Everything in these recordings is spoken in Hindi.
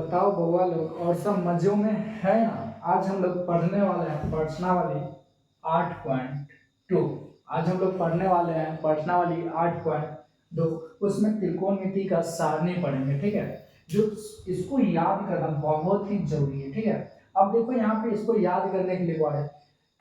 बताओ बउआ लोग और सब मजों में है ना। आज हम लोग पढ़ने वाले हैं प्रश्नावली 8.2। आज हम लोग पढ़ने वाले हैं प्रश्नावली 8.2। उसमें त्रिकोणमिति का सारणी पढ़ेंगे, ठीक है। जो इसको याद करना बहुत ही जरूरी है, ठीक है। अब देखो यहाँ पे इसको याद करने के लिए क्या है,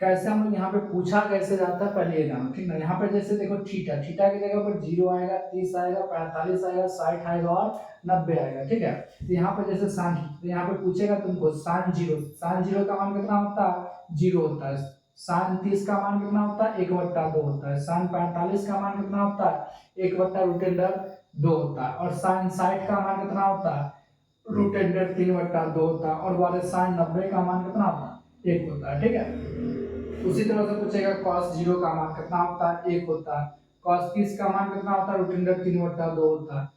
कैसे हम लोग यहाँ पे पूछा कैसे जाता है पहले ये जानो, ठीक ना। यहाँ पे जैसे देखो थीटा, थीटा की जगह पर 0 आएगा, 30 आएगा, 45 आएगा, 60 आएगा और 90 आएगा, ठीक है। तो यहाँ पे जैसे साइन, तो यहाँ पे पूछेगा तुमको साइन 0, साइन 0 का मान कितना होता है, 0 होता है। साइन 30 का मान कितना होता है, 1/2 होता है। साइन 45 का मान कितना होता है, 1/√2 होता है। और साइन 60 का मान कितना होता है, √3/2 होता है। और वाले साइन 90 का मान कितना होता है, 1 होता है, ठीक है। उसी तरह से पूछेगा cos 0 का मान कितना होता है, 1 होता है। cos 30 का मान कितना होता है, √3/2 होता है।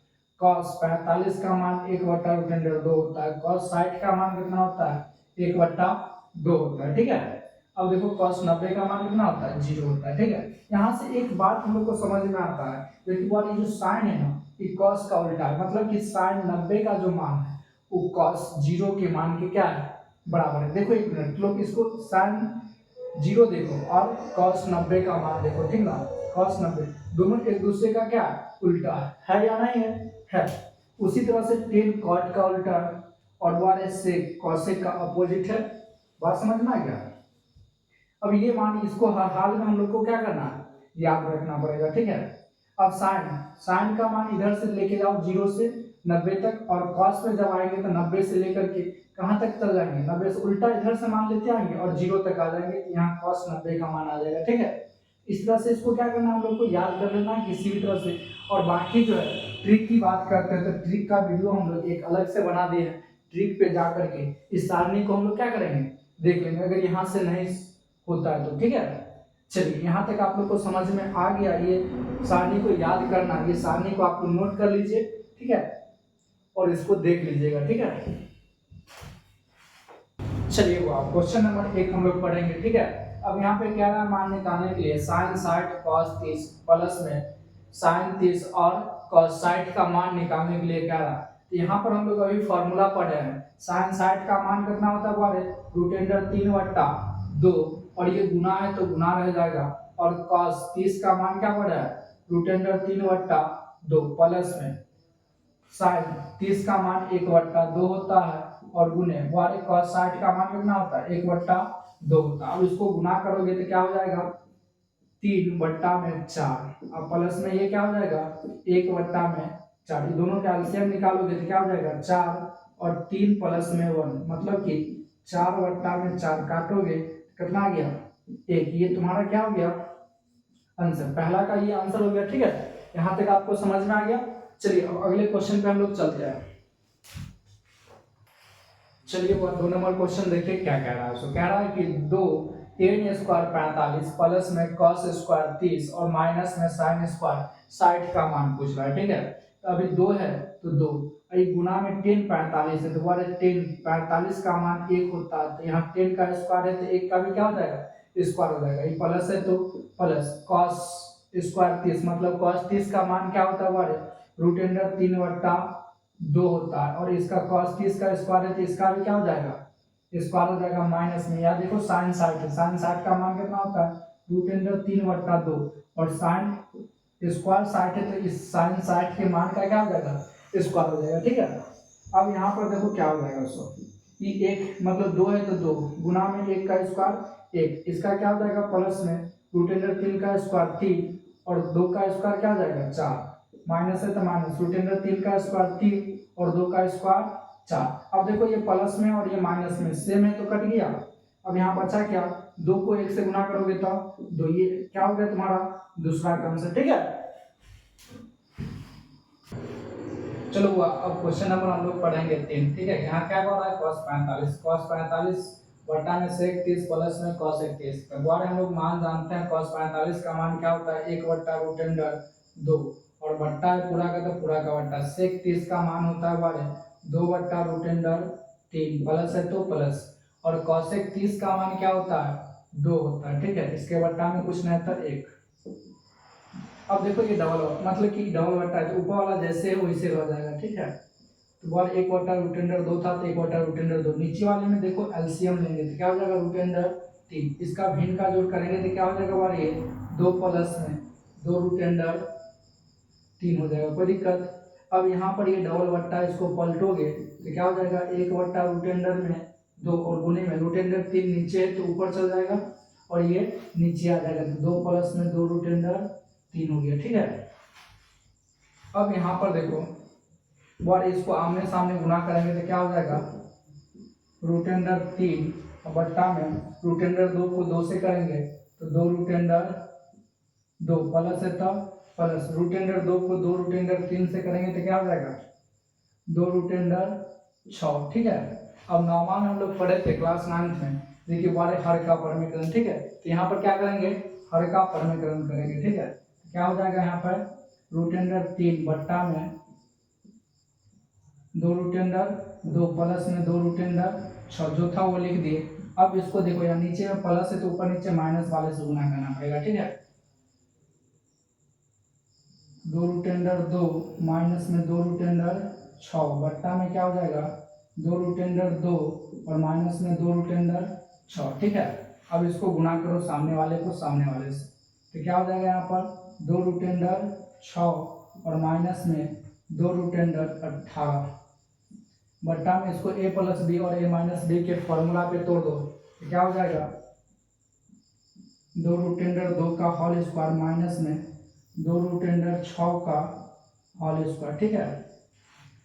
cos 45 का मान 1/√2 होता है। cos 60 का मान कितना होता है, 1/2 होता है, ठीक है। अब देखो cos 90 का मान कितना होता है, 0 होता है, ठीक है। यहाँ से एक बात हम लोग को समझ में आता है, देखिए बार ये जो साइन है ना, ये cos का उल्टा है। मतलब कि साइन 90 का जो मान है वो cos 0 के मान के क्या है, बराबर है। देखो एक मिनट, लोग इसको साइन 0 देखो और cos 90 का मान देखो, ठीक ना। cos 90 दोनों एक दूसरे का क्या उल्टा है या नहीं है। उसी तरह से tan cot का उल्टा है और वाले से cosec का अपोजिट है। बात समझ में आ गया। अब ये मान इसको हर हाल में हम लोग को क्या करना है, याद रखना पड़ेगा, ठीक है। अब साइन, साइन का मान इधर से लेके जाओ 0 से 90 तक, और cos पे जब आएंगे तो 90 से लेकर के कहां तक चल जाएंगे, 90 से उल्टा इधर से मान लेते आएंगे और 0 तक आ जाएंगे। यहाँ cos 90 का मान आ जाएगा, ठीक है। इस तरह से इसको क्या करना है, हम लोग को याद कर लेना है किसी भी तरह से। और बाकी जो है ट्रिक की बात करते हैं तो ट्रिक का वीडियो हम लोग एक अलग से बना दिए हैं। ट्रिक पे जा करके इस सारणी को हम लोग क्या करेंगे, देख लेंगे, अगर यहाँ से नहीं होता है तो, ठीक है। चलिए यहाँ तक आप लोग को समझ में आ गया। ये सारणी को याद करना, ये सारणी को आप लोग नोट कर लीजिए, ठीक है, और इसको देख लीजिएगा, ठीक है। चलिए वो आप क्वेश्चन नंबर 1 हम लोग पढ़ेंगे, ठीक है। अब यहाँ पे क्या है, मान निकालने के लिए साइन 60 cos 30 प्लस में साइन 30 और cos 60 का मान निकालने के लिए क्या रहा। तो यहाँ पर हम लोग अभी फॉर्मूला पढ़े हैं। साइन 60 का मान कितना होता है बारे, √3/2, और ये गुना है तो गुना रह जाएगा। और cos 30 का मान क्या पड़ा है, √3/2 प्लस में साइन 30 का मान 1/2 होता है और गुने वाले cos 60 का मान कितना होता है, 1/2 होता है। अब इसको गुना करोगे तो क्या हो जाएगा, 3/4। अब प्लस में ये क्या हो जाएगा, 1/4। दोनों का एलसीएम निकालोगे तो क्या हो जाएगा, 4 और 3 प्लस में 1, मतलब कि 4/4 काटोगे कितना आ गया, 1। ये तुम्हारा क्या हो गया आंसर, पहला का ये आंसर हो गया, ठीक है। यहाँ तक आपको समझ में आ गया। चलिए अब अगले क्वेश्चन पे हम लोग चलते हैं। चलिए वो 2 नंबर क्वेश्चन देखिए क्या कह रहा है। उसको कह रहा है कि 2 tan स्क्वायर 45 प्लस में cos स्क्वायर 30 और माइनस में sin स्क्वायर 60 का मान पूछ रहा है, ठीक है। तो अभी 2 है तो 2, अभी गुना में tan 45 है तो बारे tan 45 का मान 1 होता है। तो यहाँ tan का स्क्वायर है तो 1 का भी क्या हो जाएगा, स्क्वायर हो जाएगा। ये प्लस है तो प्लस cos स्क्वायर 30, मतलब cos 30 का मान क्या होता है बारे, √3/2 होता है। और इसका cos 30 का स्क्वायर है तो इसका भी क्या हो जाएगा, स्क्वायर हो जाएगा माइनस में। या देखो साइन 60 है, साइन 60 का मान कितना होता है, √3/2, और साइन स्क्वायर 60 है तो इस साइन 60 के मान का क्या हो जाएगा, स्क्वायर हो जाएगा, ठीक है। अब यहाँ पर देखो क्या हो जाएगा, सो ये 1 मतलब 2 है तो 2 गुना में 1 का स्क्वायर 1, इसका क्या हो जाएगा प्लस में √3 का स्क्वायर 3 और 2 का स्क्वायर क्या हो जाएगा 4, माइनस है तो माइनस √3 का स्क्वायर 3 और 2 का स्क्वायर 4। अब देखो ये प्लस में और ये माइनस में सेम है तो कट गया। अब यहाँ बचा क्या, 2 को 1 से गुना करोगे तो 2, ये क्या हो गया तुम्हारा दूसरा क्रम से, ठीक है। चलो अब क्वेश्चन नंबर हम लोग पढ़ेंगे 3, ठीक है। यहाँ क्या हो रहा है, cos 45 बटा में sec 30 प्लस में cos 30। दोबारा हम लोग मान जानते हैं, cos 45 का मान क्या होता है, 1/√2, और बट्टा है पूरा का तो पूरा का बट्टा। sec 30 का मान होता है बारे 2/√3 प्लस है तो प्लस, और cosec 30 का मान क्या होता है, 2 होता है, ठीक है। इसके बट्टा में कुछ नहीं था 1। अब देखो ये डबल, मतलब कि डबल बट्टा है तो ऊपर वाला जैसे है वैसे रह जाएगा, ठीक है। तो बार 1/√2 था तो 1/√2। नीचे वाले में देखो एलसीएम लेंगे तो क्या हो जाएगा √3। इसका भिन्न का जोड़ करेंगे तो क्या हो जाएगा बार ये 2 प्लस में 2√3 हो जाएगा, कोई दिक्कत। अब यहाँ पर ये डबल बट्टा इसको पलटोगे तो क्या हो जाएगा 1/√2 में 2 और गुने में √3 नीचे है तो ऊपर चल जाएगा और ये नीचे आ जाएगा तो 2 प्लस में 2√3 हो गया, ठीक है। अब यहाँ पर देखो बार इसको आमने सामने गुना करेंगे तो क्या हो जाएगा √3 और बट्टा में √2 को 2 से करेंगे तो 2√2 प्लस है तो प्लस √2 को 2√3 से करेंगे तो क्या हो जाएगा 2√6, ठीक है। अब नॉर्मल में हम लोग पढ़े थे क्लास 9th में, देखिए बारे हर का परमीकरण, ठीक है। तो यहाँ पर क्या करेंगे हर का परमीकरण करेंगे, ठीक है। तो क्या हो जाएगा यहाँ पर √3 बट्टा में 2√2 प्लस में 2√6 जो था वो लिख दिए। अब इसको देखो यहाँ नीचे में प्लस है तो ऊपर नीचे माइनस वाले से गुना करना पड़ेगा, ठीक है। 2√2 माइनस में 2√6 बट्टा में क्या हो जाएगा 2√2 और माइनस में 2√6, ठीक है। अब इसको गुना करो सामने वाले को सामने वाले से तो क्या हो जाएगा यहाँ पर 2√6 और माइनस में 2√18 बट्टा में इसको a प्लस बी और a माइनस बी के फॉर्मूला पे तोड़ दो तो क्या हो जाएगा 2√2 का होल स्क्वायर माइनस में 2√6 का होल स्क्वायर, ठीक है।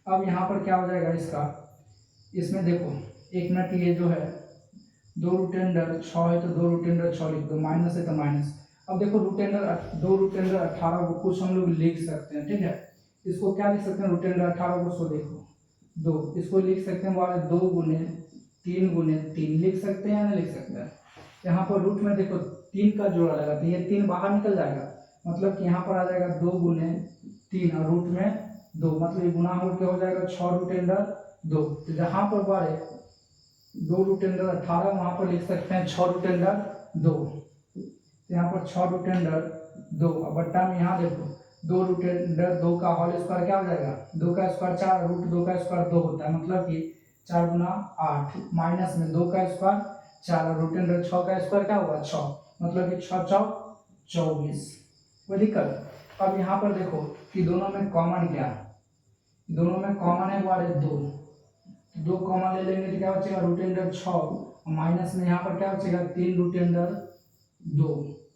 अब यहाँ पर क्या हो जाएगा इसका, इसमें देखो एक मिनट ये जो है 2√6 है तो 2√6 लिख दो, माइनस है तो माइनस। अब देखो 2√18 को कुछ हम लोग लिख सकते हैं, ठीक है। इसको क्या लिख सकते हैं √18 को, सो देखो 2 इसको लिख सकते हैं वाले 2 गुने 3 लिख सकते हैं या नहीं लिख सकते हैं। यहाँ पर रूट में देखो 3 का जोड़ा लगा तो ये 3 बाहर निकल जाएगा, मतलब कि यहाँ पर आ जाएगा 2 गुने 3 और रूट में 2, मतलब ये गुना होकर हो जाएगा 6√2। तो जहाँ पर बारे 2√18 वहाँ पर लिख सकते हैं 6√2। यहाँ पर 6√2 और बट्टा में यहाँ देखो 2√2 का होल स्क्वायर क्या हो जाएगा 2 का स्क्वायर 4, √2 का स्क्वायर 2 होता है, मतलब कि 4 गुना 8 माइनस में 2 का स्क्वायर 4 और √6 का स्क्वायर क्या होगा 6, मतलब कि 6 चौक 24, कोई दिक्कत। अब यहाँ पर देखो कि दोनों में कॉमन क्या है, दोनों में कॉमन है वाले 2 कॉमन ले लेंगे तो क्या बचेगा √6 माइनस में यहाँ पर क्या बचेगा 3√2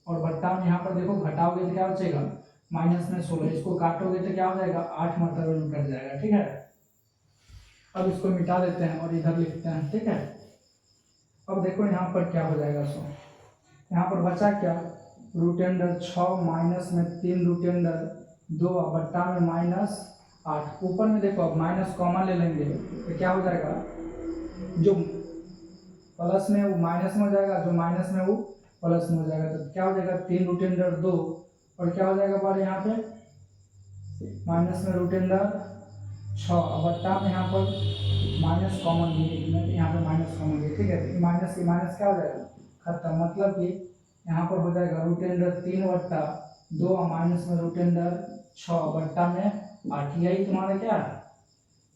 और बट्टा में यहाँ पर देखो घटाओगे तो क्या बचेगा माइनस में 16, इसको काटोगे तो क्या हो जाएगा 8 मरतबे में कट जाएगा, ठीक है। अब इसको मिटा देते हैं और इधर लिखते हैं, ठीक है। अब देखो यहाँ पर क्या हो जाएगा, सो यहाँ पर बचा क्या √6 माइनस में 3√2 बट्टा में -8, ऊपर में देखो अब माइनस कॉमन ले लेंगे तो क्या हो जाएगा जो प्लस में वो माइनस में हो जाएगा, जो माइनस में वो प्लस में हो जाएगा, तो क्या हो जाएगा 3√2 और क्या हो जाएगा बार यहाँ पे माइनस में √6 बट्टा में यहाँ पर माइनस कॉमन नहीं, यहाँ पे माइनस कॉमन है, ठीक है। तो माइनस की माइनस क्या हो जाएगा खत्म, मतलब कि यहाँ पर हो जाएगा √3/2 माइनस में √6 बट्टा में 8, यही तुम्हारा क्या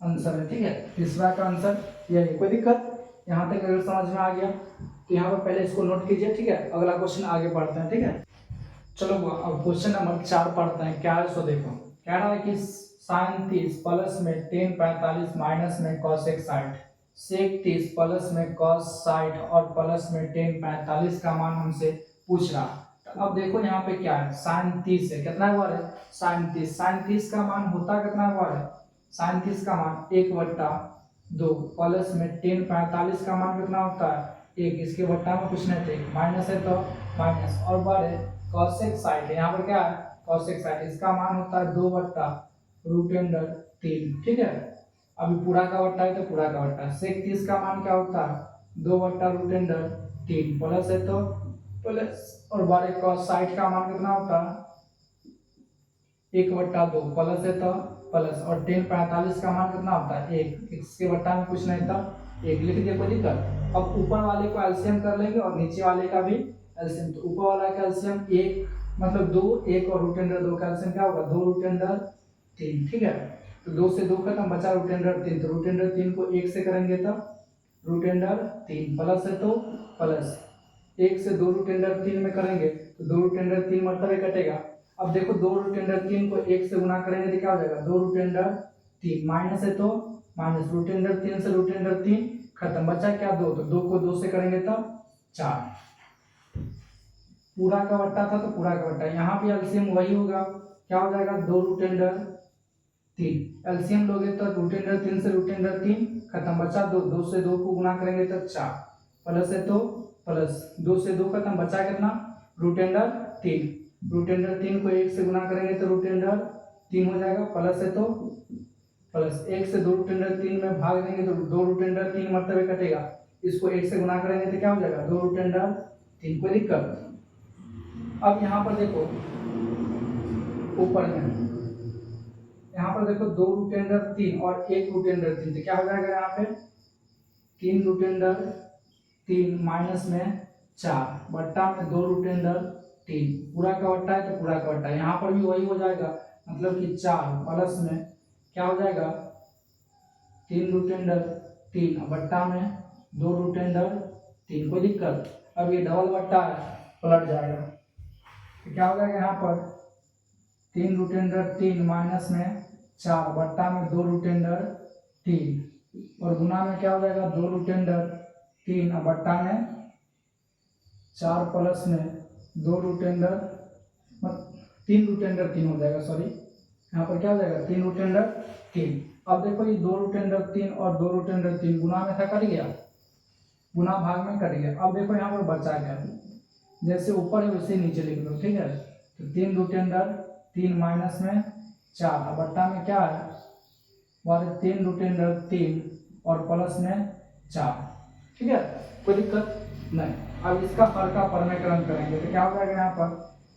आंसर है, ठीक है। तीसरा का आंसर यही, कोई दिक्कत यहाँ तक अगर समझ में आ गया तो यहाँ पर पहले इसको नोट कीजिए, ठीक है। अगला क्वेश्चन आगे पढ़ते हैं, ठीक है। चलो अब क्वेश्चन नंबर 4 पढ़ते हैं। क्या है सो देखो, कह रहा है कि sin 30 प्लस में tan 45 माइनस में cos 60, sec 30 प्लस में cos 60 और प्लस में tan 45 का मान हमसे पूछ रहा। तो अब देखो यहाँ पे क्या है sin 30 है, कितना बार है sin 30 का मान होता कितना बार है, sin 30 का मान 1/2 प्लस में tan 45 का मान कितना होता है 1, इसके बट्टा में कुछ नहीं थे माइनस है तो माइनस, और बार है cos 60 है, यहाँ पर क्या है cos 60 इसका मान होता है 2/√3, ठीक है। अभी पूरा का बट्टा है तो पूरा का बट्टा, sec 30 का मान क्या होता है 2/√3 प्लस है तो प्लस, और बार cos 60 का मान कितना होता है 1/2 प्लस है तो प्लस, और tan 45 का मान कितना होता है 1, इसके बट्टा में कुछ नहीं था 1 लिख दिया, कोई दिक्कत। अब ऊपर वाले को एलसीएम कर लेंगे और नीचे वाले का भी एलसीएम, तो ऊपर वाला का एलसीएम 1 मतलब 2, 1 और √2 का एलसीएम क्या होगा 2√3, ठीक है। तो 2 से 2 खत्म, बचा रूट अंडर 3। तो रूट अंडर 3 को 1 से करेंगे तब रूट अंडर 3 प्लस है तो प्लस 1 से 2 रूट अंडर 3 में करेंगे तो 2 रूट अंडर 3 मतलब ये कटेगा। अब देखो 2 रूट अंडर 3 को 1 से गुना करेंगे तो क्या हो जाएगा 2 रूट अंडर 3 माइनस है तो माइनस रूट अंडर 3 से रूट अंडर 3 खत्म, बचा क्या 2। तो 2 को 2 से करेंगे तब 4, पूरा का बट्टा था तो पूरा का बट्टा। यहाँ पे एलसीएम वही होगा, क्या हो जाएगा 2 रूट अंडर 3। एलसीएम लोगे तो रूट अंडर 3 से रूट अंडर 3 खत्म, बचा 2। 2 से 2 को गुना करेंगे तो 4 प्लस है तो प्लस 2 से 2 खत्म, बचा कितना रूट अंडर 3। रूट अंडर 3 को 1 से गुना करेंगे तो रूट अंडर 3 हो जाएगा, प्लस है तो प्लस 1 से 2 रूट अंडर 3 में भाग देंगे तो 2 रूट अंडर 3 मतलब ये कटेगा। इसको 1 से गुना करेंगे तो क्या हो जाएगा 2 रूट अंडर 3। कोई दिक्कत। अब यहाँ पर देखो ऊपर में यहाँ पर देखो 2 रूट अंडर 3 और 1 रूट अंडर 3, तो क्या हो जाएगा यहाँ पे 3 रूट अंडर 3 माइनस में 4 बट्टा में 2 रूट अंडर 3, पूरा का बट्टा है तो पूरा का बट्टा। यहाँ पर भी वही हो जाएगा, मतलब कि 4 प्लस में क्या हो जाएगा 3 रूट अंडर 3 बट्टा में 2 रूट अंडर 3। कोई दिक्कत। अब ये डबल बट्टा है, पलट जाएगा तो क्या हो जाएगा यहाँ पर 3 रूट अंडर 3 माइनस में 4 बट्टा में 2 रूट अंडर 3 और गुना में क्या हो जाएगा 2 रूट अंडर 3 बट्टा में 4 प्लस में 2 रूट अंडर 3 रूट अंडर 3 हो जाएगा, सॉरी यहाँ पर क्या हो जाएगा 3 रूट अंडर 3। अब देखो ये 2 रूट अंडर 3 और 2 रूट अंडर 3 गुना में था, कट गया, गुना भाग में कट गया। अब देखो यहाँ पर बचा क्या, जैसे ऊपर है वैसे नीचे लिख दो, ठीक है। तो 3 रूट अंडर 3 माइनस में 4 बट्टा में क्या है वाले 3 रूट अंडर 3 और प्लस में 4, ठीक है, कोई दिक्कत नहीं। अब इसका हर का परमीकरण करेंगे तो क्या हो जाएगा यहाँ पर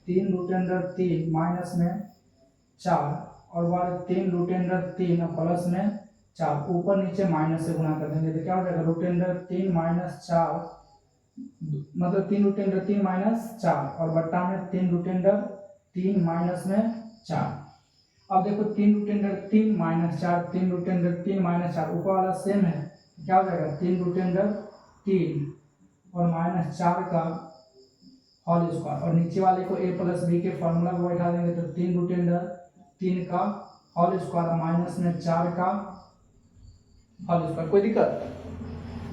3 रूट अंडर 3 माइनस में 4 और वाले 3 रूट अंडर 3 और प्लस में 4, ऊपर नीचे माइनस से गुना कर देंगे तो क्या हो जाएगा रूट अंडर 3 माइनस 4 मतलब 3 रूट अंडर 3 माइनस 4 और बट्टा में 3 रूट अंडर 3 माइनस में 4। अब देखो 3 root under 3 minus 4, 3 root under 3 minus 4 ऊपर वाला सेम है, क्या हो जाएगा 3 रूट अंडर 3 और माइनस 4 का होल स्क्वायर और नीचे वाले को a प्लस बी के फॉर्मूला को बैठा देंगे तो 3 रूट अंडर 3 का होल स्क्वायर माइनस में 4 का होल स्क्वायर। कोई दिक्कत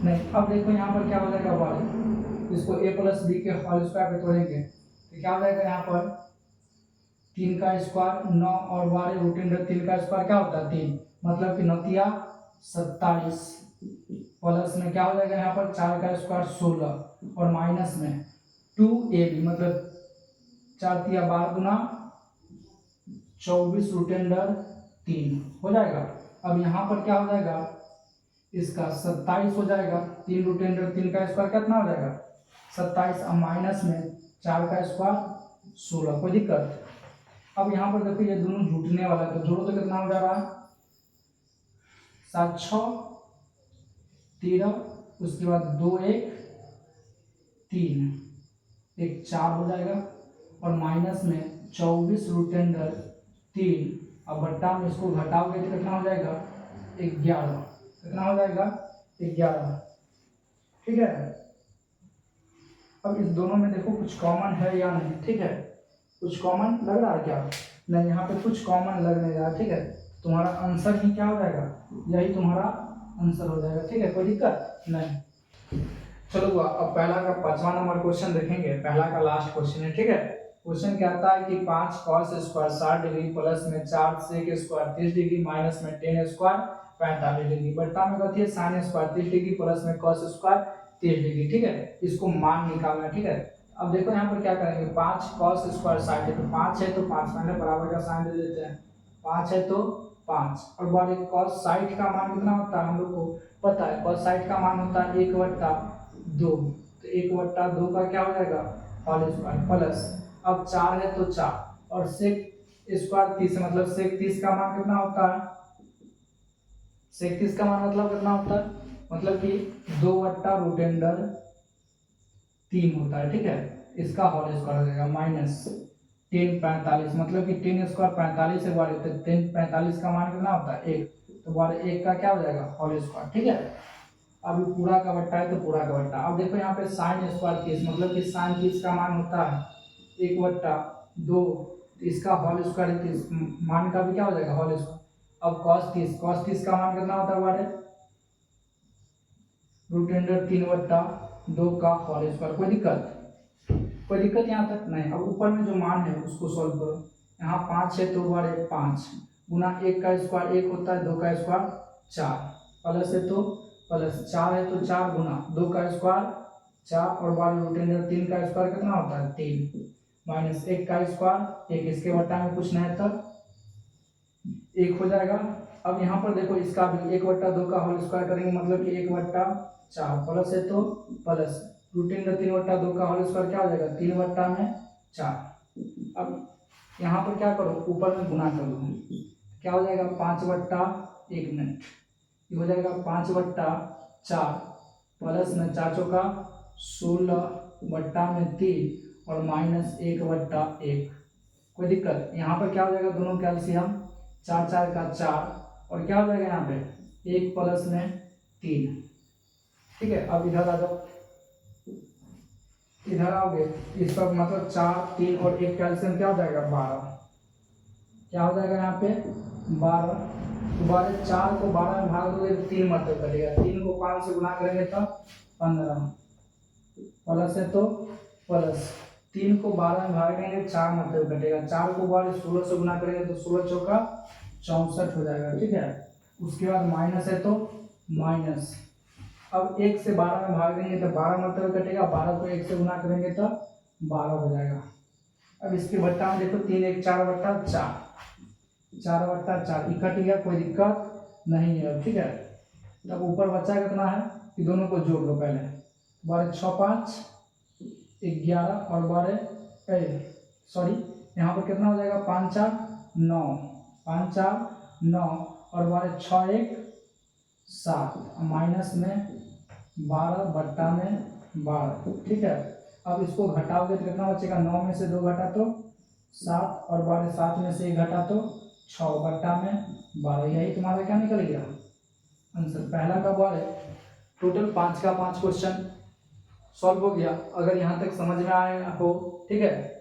नहीं। अब देखो यहाँ पर क्या हो जाएगा वाले, इसको a प्लस बी के होल स्क्वायर पे तोड़ेंगे तो क्या हो जाएगा यहाँ पर 3 का स्क्वायर 9 और वाले रूट अंडर 3 का स्क्वायर क्या होता है 3, मतलब कि 9 27 प्लस में क्या हो जाएगा यहाँ पर 4 का स्क्वायर 16 और माइनस में 2ab मतलब 4 तिया 12 गुना 24 रूट अंडर 3 हो जाएगा। अब यहाँ पर क्या हो जाएगा इसका 27 हो जाएगा, 3 रूट अंडर 3 का स्क्वायर कितना हो जाएगा 27 और माइनस में 4 का स्क्वायर 16। कोई दिक्कत। अब यहाँ पर देखो ये दोनों जुटने वाला है तो जोड़ो तो कितना हो जा रहा है 7 6 13, उसके बाद 2 1 3 1 4 हो जाएगा और माइनस में 24 रूट अंडर 3 अब बट्टा में इसको घटाओगे तो कितना हो जाएगा 11, कितना हो जाएगा 11, ठीक है। अब इस दोनों में देखो कुछ कॉमन है या नहीं, ठीक है, कुछ कॉमन लग रहा है क्या नहीं, यहाँ पे कुछ कॉमन लग नहीं रहा, ठीक है। तुम्हारा आंसर ही क्या हो जाएगा, यही तुम्हारा आंसर हो जाएगा, ठीक है, कोई दिक्कत नहीं। चलो अब पहला का 5वां नंबर क्वेश्चन देखेंगे, पहला का लास्ट क्वेश्चन है, ठीक है। क्वेश्चन कहता है कि 5 cos स्क्वायर 60 डिग्री प्लस में 4 sec स्क्वायर 30 डिग्री माइनस में 10 स्क्वायर 45 डिग्री बट्टा में कथी है sin स्क्वायर 30 डिग्री प्लस में cos स्क्वायर 30 डिग्री, ठीक है। इसको मान निकालना है, ठीक है। अब देखो यहाँ पर क्या करेंगे 5 cos स्क्वायर 60 है तो 5 है तो 5 पहले बराबर का साइन दे देते हैं, 5 है तो 5 और बाद cos 60 का मान कितना होता है हम लोग को पता है, cos 60 का मान होता है 1/2, तो 1/2 का क्या हो जाएगा होल स्क्वायर प्लस अब 4 है तो 4 और sec स्क्वायर 30 मतलब sec 30 का मान कितना होता है, sec 30 का मान मतलब कितना होता है मतलब कि 2/√3 होता है, ठीक है। इसका होल स्क्वायर हो जाएगा माइनस 10 45, मतलब कि 10 स्क्वायर 45 एक बार, तो 10 45 का मान कितना होता है 1, तो बार 1 का क्या हो जाएगा होल स्क्वायर। ठीक है, अब ये पूरा का बट्टा है तो पूरा का बट्टा। अब देखो यहाँ पे साइन स्क्वायर 30, मतलब कि साइन 30 का मान होता है 1/2, इसका होल स्क्वायर 30, मान का भी क्या हो जाएगा होल स्क्वायर। अब cos 30 का मान कितना होता है हमारे √3/2 का होल स्क्वायर। कोई दिक्कत यहाँ तक नहीं। अब ऊपर में जो मान है उसको सॉल्व करो। यहाँ 5 है तो बारे 5 गुना 1 का स्क्वायर 1 होता है, 2 का स्क्वायर 4, प्लस है तो प्लस 4 है तो 4 गुना 2 का स्क्वायर 4 और बारे √3 का स्क्वायर कितना होता है 3, माइनस 1 का स्क्वायर 1, इसके बट्टा में कुछ नहीं तब 1 हो जाएगा। अब यहाँ पर देखो इसका भी 1/2 का होल स्क्वायर करेंगे, मतलब कि 1/4, प्लस है तो प्लस √3/2 का होल स्क्वायर क्या हो जाएगा 3/4। अब यहाँ पर क्या करो ऊपर में गुना कर लो, क्या हो जाएगा 5/1 मिनट, ये हो जाएगा 5/4 प्लस में 4 चौका 16/3 और माइनस 1/1। कोई दिक्कत, यहाँ पर क्या हो जाएगा दोनों कैल्शियम 4 4 का 4 और क्या हो जाएगा यहाँ पे 1 प्लस में 3। ठीक है, अब इधर आ जाओ, इधर आओगे इस पर मतलब 4 3 और 1 कैल्शियम क्या हो जाएगा 12, क्या हो जाएगा यहाँ पे 12। दोबारा 4 को 12 में भाग दोगे तो 3 मतलब कटेगा, 3 को 5 से गुना करेंगे तो 15, प्लस है तो प्लस 3 को 12 में भागेंगे 4 मतलब कटेगा, 4 को 16 से गुना करेंगे तो 16 चौका 64 हो जाएगा। ठीक है, उसके बाद माइनस है तो माइनस, अब 1 से 12 में भाग देंगे तो 12 मतलब कटेगा, 12 को 1 से गुना करेंगे तो 12 हो जाएगा। अब इसके बट्टा में देखो 3 1 4/4, 4/4 इकट्ठ गया, कोई दिक्कत नहीं है। ठीक है, तब ऊपर बचा कितना है कि दोनों को जोड़ लो पहले, 12 6 5 11 और 12 सॉरी यहाँ पर कितना हो जाएगा 5 4 9, 5 4 9 और 12 6 1 7 माइनस में 12/12। ठीक है, अब इसको घटाओगे तो कितना बचेगा 9 में से 2 घटा तो 7 और 12 7 में से 1 घटा तो 6/12। यही तुम्हारा क्या निकल गया आंसर, पहला का 12। टोटल 5 का 5 क्वेश्चन सॉल्व हो गया। अगर यहाँ तक समझ में आया हो, ठीक है,